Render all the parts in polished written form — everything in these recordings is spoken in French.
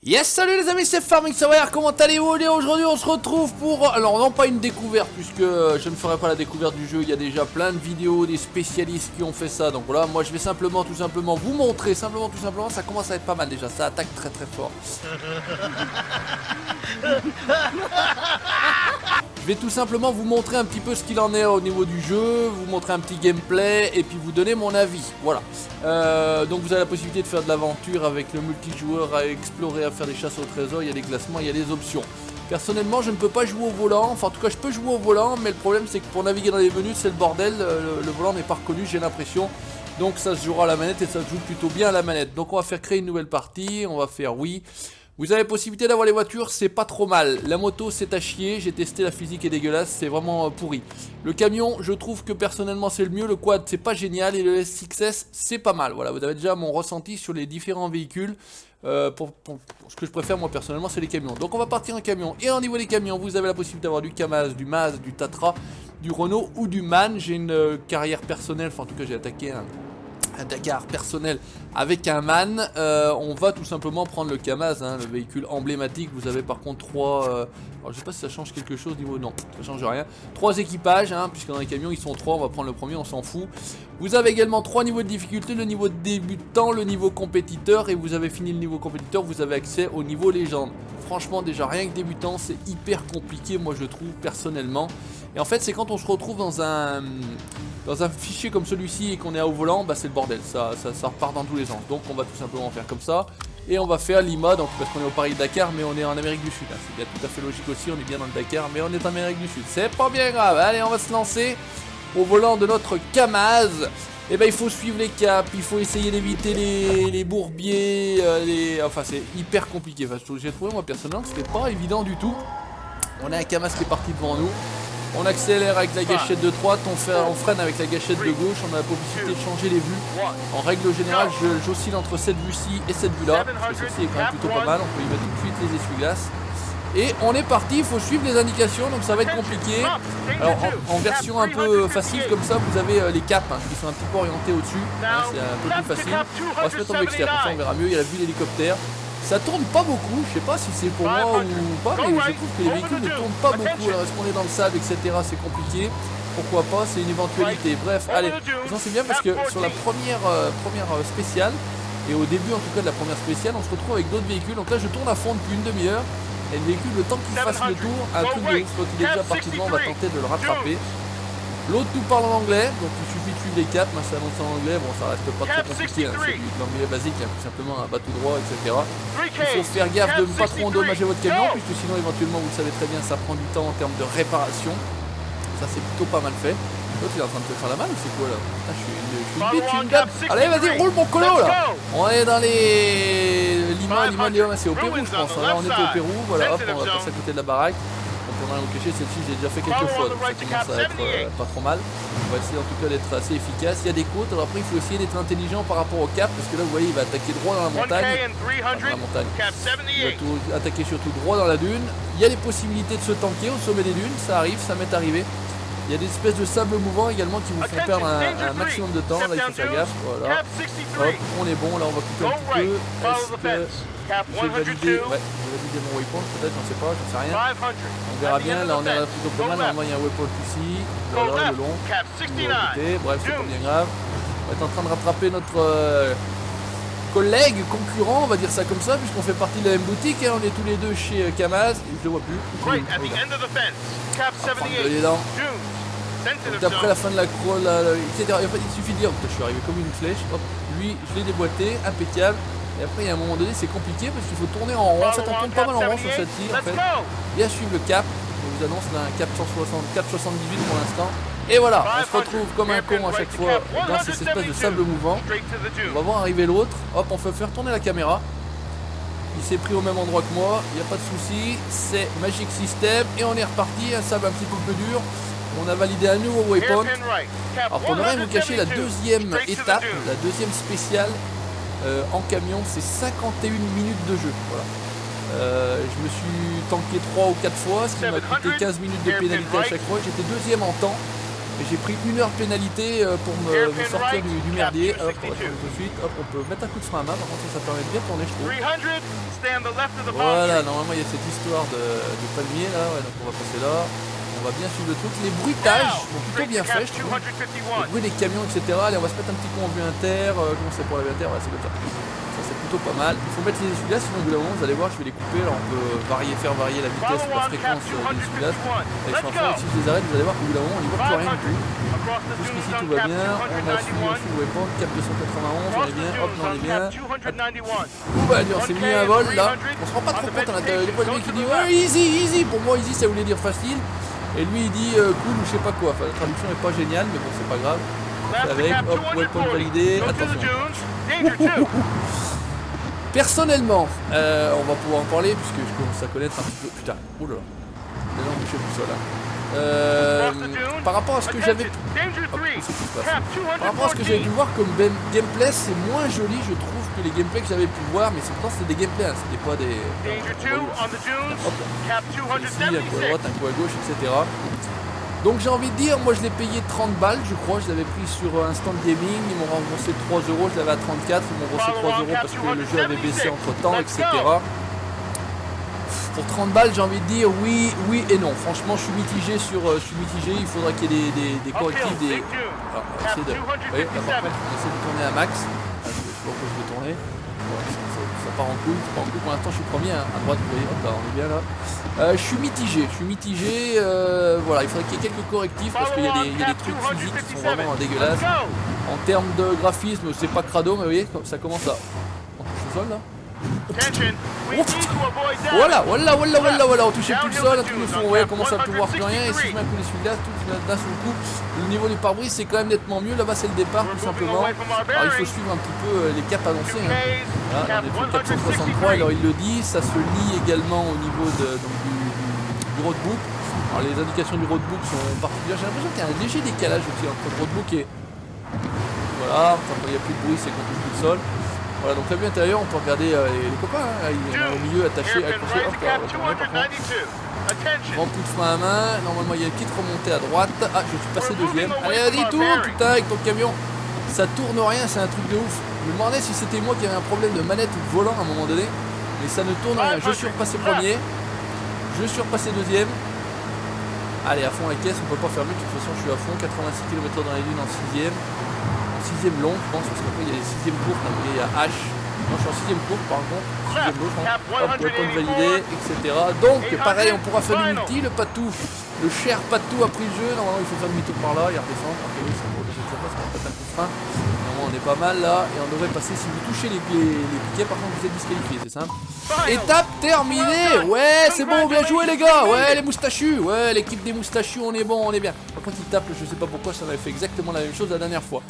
Yes, salut les amis, c'est Farming Savoir, comment allez-vous? Et aujourd'hui on se retrouve pour, alors non pas une découverte puisque je ne ferai pas la découverte du jeu, il y a déjà plein de vidéos, des spécialistes qui ont fait ça. Donc voilà, moi je vais tout simplement vous montrer, ça commence à être pas mal déjà, ça attaque très fort. Je vais tout simplement vous montrer un petit peu ce qu'il en est au niveau du jeu, vous montrer un petit gameplay et puis vous donner mon avis, voilà. Donc vous avez la possibilité de faire de l'aventure avec le multijoueur, à explorer, à faire des chasses au trésor, il y a des classements, il y a des options. Personnellement je ne peux pas jouer au volant, enfin en tout cas je peux jouer au volant, mais le problème c'est que pour naviguer dans les menus c'est le bordel, le volant n'est pas reconnu, j'ai l'impression. Donc ça se jouera à la manette et ça se joue plutôt bien à la manette. Donc on va faire créer une nouvelle partie, on va faire oui. Vous avez la possibilité d'avoir les voitures, c'est pas trop mal. La moto c'est à chier, j'ai testé, la physique est dégueulasse, c'est vraiment pourri. Le camion, je trouve que personnellement c'est le mieux, le quad c'est pas génial et le S6S c'est pas mal. Voilà, vous avez déjà mon ressenti sur les différents véhicules. Pour ce que je préfère moi personnellement c'est les camions. Donc on va partir en camion. Et au niveau des camions, vous avez la possibilité d'avoir du Kamaz, du Maz, du Tatra, du Renault ou du MAN. J'ai une carrière personnelle, enfin en tout cas j'ai attaqué un Dakar personnel avec un MAN. On va tout simplement prendre le Kamaz, hein, le véhicule emblématique. Vous avez par contre 3 alors je sais pas si ça change quelque chose niveau, non ça change rien, 3 équipages, hein, puisque dans les camions ils sont 3, on va prendre le premier, on s'en fout. Vous avez également 3 niveaux de difficulté, le niveau débutant, le niveau compétiteur, et vous avez fini le niveau compétiteur, vous avez accès au niveau légende. Franchement déjà rien que débutant c'est hyper compliqué moi je trouve personnellement. Et en fait c'est quand on se retrouve dans un fichier comme celui-ci et qu'on est au volant, bah c'est le bordel, ça repart dans tous les sens. Donc on va tout simplement faire comme ça. Et on va faire Lima, donc parce qu'on est au Paris-Dakar, mais on est en Amérique du Sud. Hein. C'est bien tout à fait logique aussi, on est bien dans le Dakar, mais on est en Amérique du Sud. C'est pas bien grave, allez on va se lancer au volant de notre Kamaz. Et ben il faut suivre les caps, il faut essayer d'éviter les bourbiers, enfin c'est hyper compliqué. Enfin, j'ai trouvé moi personnellement que c'était pas évident du tout. On a un Kamaz qui est parti devant nous. On accélère avec la gâchette de droite, on freine avec la gâchette de gauche, on a la possibilité de changer les vues. En règle générale, j'oscille entre cette vue-ci et cette vue-là, parce que celle-ci est quand même plutôt pas mal, on peut y mettre tout de suite les essuie-glaces. Et on est parti, il faut suivre les indications, donc ça va être compliqué. Alors en version un peu facile comme ça, vous avez les caps hein, qui sont un petit peu orientés au-dessus, hein, c'est un peu plus facile. On va se mettre en externe, comme ça on verra mieux, il y a la vue d'hélicoptère. Ça tourne pas beaucoup, je sais pas si c'est pour moi ou pas, mais je trouve que les véhicules ne tournent pas beaucoup. Alors est-ce qu'on est dans le sable, etc. c'est compliqué. Pourquoi pas, c'est une éventualité. Bref, allez, ça c'est bien parce que sur la première spéciale, et au début en tout cas de la première spéciale, on se retrouve avec d'autres véhicules. Donc là je tourne à fond depuis une demi-heure, et le véhicule, le temps qu'il fasse le tour, un truc de ouf, quand il est déjà parti devant, on va tenter de le rattraper. L'autre nous parle en anglais, donc il suffit de suivre les caps, mais ça annonce en anglais, bon ça reste pas trop compliqué, hein, c'est de l'anglais basique, hein, tout simplement un bateau droit, etc. Il faut faire gaffe de ne pas trop endommager votre camion, puisque sinon éventuellement vous le savez très bien, ça prend du temps en termes de réparation. Ça c'est plutôt pas mal fait. L'autre il est en train de te faire la malle ou c'est quoi là? Ah, je suis une bitch. Allez vas-y roule mon colo là. On est dans les Lima, Léon, c'est au Pérou je pense, hein. Là on était au Pérou, voilà, hop, on va passer à côté de la baraque. Pour rien vous cacher, celle-ci j'ai déjà fait quelques fois, donc ça commence à être pas trop mal. On va essayer en tout cas d'être assez efficace. Il y a des côtes, alors après il faut essayer d'être intelligent par rapport au cap, parce que là vous voyez il va attaquer droit dans la montagne. Il va tout attaquer surtout droit dans la dune. Il y a des possibilités de se tanker au sommet des dunes, ça arrive, ça m'est arrivé. Il y a des espèces de sable mouvant également qui vous font perdre un maximum de temps, là il faut faire gaffe, voilà. Hop, on est bon, là on va couper un petit peu. Est-ce que j'ai validé, ouais, j'ai validé mon waypoint peut-être, on sait pas, je sais rien. On verra bien, là on est plutôt pas mal, normalement il y a un waypoint ici, voilà le long, bref c'est pas bien grave. On va être en train de rattraper notre collègue, concurrent, on va dire ça comme ça, puisqu'on fait partie de la même boutique, hein, on est tous les deux chez Kamaz, je le vois plus. Donc après la fin de la croix, etc. En fait, il suffit de dire, je suis arrivé comme une flèche, hop, lui je l'ai déboîté, impeccable. Et après il y a un moment donné c'est compliqué parce qu'il faut tourner en rond, en fait on tourne pas mal en rond sur cette île en fait. Bien suivre le cap, je vous annonce là un cap 478 pour l'instant. Et voilà, on se retrouve comme un con à chaque fois dans ces espèces de sable mouvant. On va voir arriver l'autre, hop on peut faire tourner la caméra. Il s'est pris au même endroit que moi, il n'y a pas de souci, c'est Magic System et on est reparti, un sable un petit peu plus dur. On a validé un nouveau waypoint. Alors pour ne rien vous cacher, la deuxième étape, la deuxième spéciale en camion, c'est 51 minutes de jeu. Voilà. Je me suis tanké 3 ou 4 fois, ce qui m'a coûté 15 minutes de pénalité à chaque fois. J'étais deuxième en temps. Et j'ai pris 1 heure de pénalité pour me sortir du merdier. Hop, on retourne tout de suite. Hop, on peut mettre un coup de frein à main. Par contre, ça permet de bien tourner, je trouve. Voilà, normalement, il y a cette histoire de palmier là. Ouais, donc on va passer là. On va bien suivre le truc. Les bruitages sont plutôt bien faits, je trouve. Le bruit des camions, etc. Allez, on va se mettre un petit coup en vue inter. Comment c'est pour la vue inter? Ouais, c'est comme ça. Ça, c'est plutôt pas mal. Il faut mettre les essuie-glaces, sinon au bout d'un moment, vous allez voir, je vais les couper. Alors, on peut faire varier la vitesse ou la fréquence des essuie-glaces. Allez, je suis en fond, et si je les arrête, vous allez voir qu'au bout d'un moment, on n'y voit plus rien du tout. Jusqu'ici, tout va bien. On a suivi le waypoint, cap 291, on est bien. Hop, on est bien. Ouh, bah, dur, c'est mis un vol là. On se rend pas trop compte à l'intérieur. Des fois, le mec qui dit ouais, easy, easy. Pour moi, easy, ça voulait dire facile. Et lui il dit cool ou je sais pas quoi, enfin la traduction est pas géniale mais bon c'est pas grave. Avec, hop, waypoint validé, attention. Personnellement, on va pouvoir en parler puisque je commence à connaître un petit peu. Putain, oulala, déjà on touche tout ça là. Par rapport à ce que j'avais pu voir comme gameplay, c'est moins joli je trouve que les gameplays que j'avais pu voir, mais pourtant c'était des gameplays, hein, c'était pas des... Hop, ici, un coup à droite, un coup à gauche, etc. Donc j'ai envie de dire, moi je l'ai payé 30 balles je crois, je l'avais pris sur Instant Gaming, ils m'ont remboursé 3 euros, je l'avais à 34, ils m'ont remboursé 3 euros parce que le jeu avait baissé entre temps, etc. Pour 30 balles, j'ai envie de dire oui, oui et non. Franchement, je suis mitigé. Il faudra qu'il y ait des correctifs, des. Alors, on va essayer de. Vous voyez, là, par contre, on essaie de tourner à max. Je sais pas pourquoi je vais tourner. Bon, ça part en couille. Pour l'instant, je suis premier. Hein. À droite, vous voyez, hop, là, on est bien là. Je suis mitigé. Voilà, il faudrait qu'il y ait quelques correctifs parce qu'il y a des trucs physiques qui sont vraiment dégueulasses. En termes de graphisme, c'est pas crado, mais vous voyez, ça commence à. On touche le sol là. Voilà, on touchait plus le sol, tout le fond, vous voyez, on commence à plus voir plus rien, et si je mets un coup d'essuie-glace, tout là sur le coup, le niveau du pare-brise c'est quand même nettement mieux, là-bas c'est le départ tout simplement, alors il faut suivre un petit peu les caps annoncés, hein. Voilà, on est plus 463, alors il le dit, ça se lit également au niveau du roadbook, alors les indications du roadbook sont particulières, j'ai l'impression qu'il y a un léger décalage aussi entre le roadbook et... Voilà, enfin, quand il n'y a plus de bruit c'est qu'on touche plus le sol. Voilà, donc la vue intérieure, on peut regarder les copains, hein, il y en a au milieu attaché, accroché, hop, là, on va par contre. Grand coup de frein à main, normalement il y a une petite remontée à droite. Ah, je suis passé deuxième. Allez, vas-y, tourne, putain, avec ton camion. Ça tourne rien, c'est un truc de ouf. Je me demandais si c'était moi qui avais un problème de manette ou de volant à un moment donné. Mais ça ne tourne rien. Je suis repassé premier. Je suis repassé deuxième. Allez, à fond la caisse, on peut pas faire mieux. De toute façon, je suis à fond. 86 km dans les dunes en 6ème. 6ème long, je pense, parce qu'après il y a les 6ème courtes, hein, il y a H. Non, je suis en 6ème courte par contre, 6ème long, je pense. Hop, waypoint validé, etc. Donc, pareil, on pourra faire du multi. Le Patou, le cher Patou a pris le jeu. Normalement, il faut faire demi-tour par là, il redescend. Ok, oui, ça va, je sais pas, ça va pas un coup de frein. Normalement, on est pas mal là, et on devrait passer. Si vous touchez les piquets, par contre, vous êtes disqualifié, c'est simple. Étape terminée. Ouais, c'est bon, bien joué les gars. Ouais, les moustachus. Ouais, l'équipe des moustachus, on est bon, on est bien. Par contre, il tape, je sais pas pourquoi, ça m'avait fait exactement la même chose la dernière fois.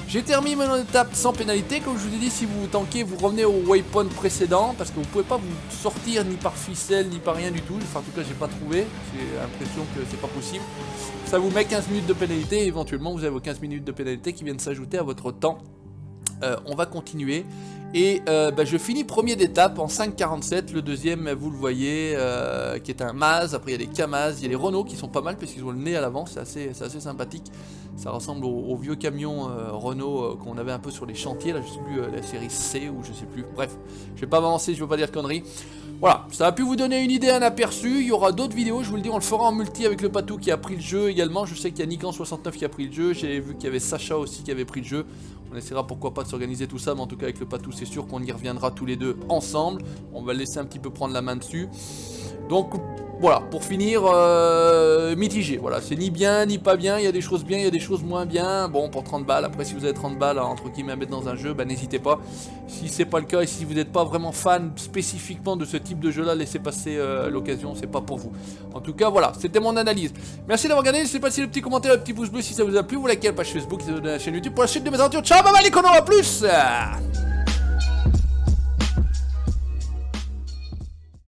J'ai terminé mon étape sans pénalité, comme je vous ai dit, si vous tankez, vous revenez au waypoint précédent, parce que vous pouvez pas vous sortir ni par ficelle, ni par rien du tout, enfin en tout cas j'ai pas trouvé, j'ai l'impression que c'est pas possible. Ça vous met 15 minutes de pénalité, et éventuellement vous avez vos 15 minutes de pénalité qui viennent s'ajouter à votre temps. On va continuer, et je finis premier d'étape en 5,47, le deuxième vous le voyez, qui est un Maz, après il y a des Kamaz, il y a les Renault qui sont pas mal parce qu'ils ont le nez à l'avant, c'est assez sympathique. Ça ressemble aux vieux camions Renault qu'on avait un peu sur les chantiers, là je sais plus, la série C ou je sais plus, bref, je vais pas m'avancer, je veux pas dire conneries. Voilà, ça a pu vous donner une idée, un aperçu, il y aura d'autres vidéos, je vous le dis, on le fera en multi avec le Patou qui a pris le jeu également, je sais qu'il y a Nikan69 qui a pris le jeu, j'ai vu qu'il y avait Sacha aussi qui avait pris le jeu, on essaiera pourquoi pas de s'organiser tout ça, mais en tout cas avec le Patou c'est sûr qu'on y reviendra tous les deux ensemble, on va le laisser un petit peu prendre la main dessus, donc... Voilà, pour finir, mitigé, voilà, c'est ni bien ni pas bien, il y a des choses bien, il y a des choses moins bien, bon pour 30 balles, après si vous avez 30 balles entre guillemets à mettre dans un jeu, bah n'hésitez pas, si c'est pas le cas et si vous n'êtes pas vraiment fan spécifiquement de ce type de jeu là, laissez passer l'occasion, c'est pas pour vous. En tout cas voilà, c'était mon analyse, merci d'avoir regardé, n'hésitez pas à laisser le petit commentaire, le petit pouce bleu si ça vous a plu, vous likez la page Facebook, la chaîne YouTube pour la suite de mes aventures, ciao, bye bye les connus, à plus.